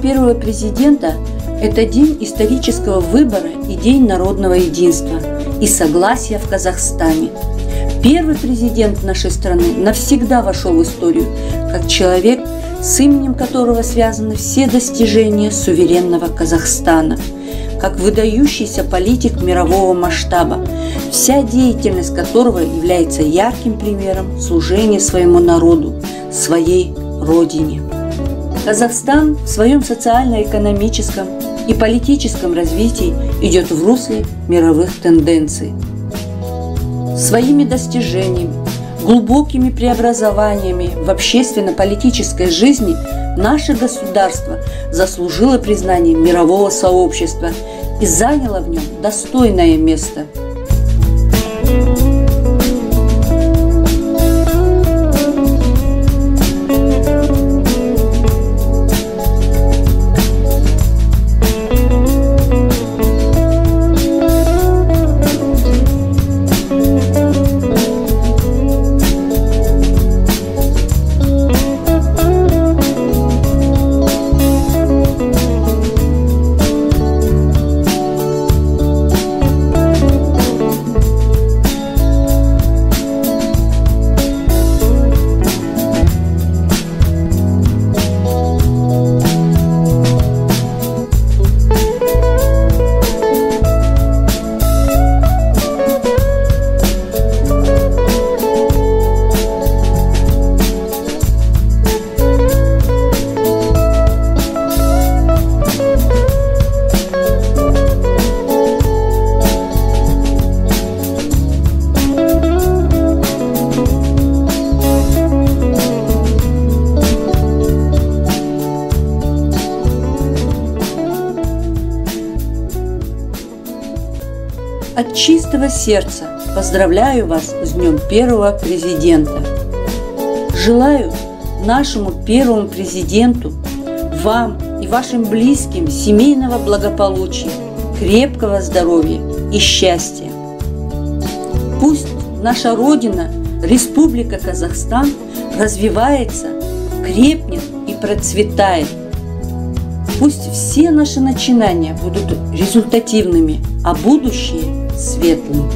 первого президента – это день исторического выбора и день народного единства и согласия в Казахстане. Первый президент нашей страны навсегда вошел в историю как человек, с именем которого связаны все достижения суверенного Казахстана, как выдающийся политик мирового масштаба, вся деятельность которого является ярким примером служения своему народу, своей родине. Казахстан в своем социально-экономическом и политическом развитии идет в русле мировых тенденций. Своими достижениями, глубокими преобразованиями в общественно-политической жизни наше государство заслужило признание мирового сообщества и заняло в нем достойное место. От чистого сердца поздравляю вас с Днем Первого Президента. Желаю нашему первому президенту, вам и вашим близким семейного благополучия, крепкого здоровья и счастья. Пусть наша Родина, Республика Казахстан, развивается, крепнет и процветает. Пусть все наши начинания будут результативными, а будущее – светлым.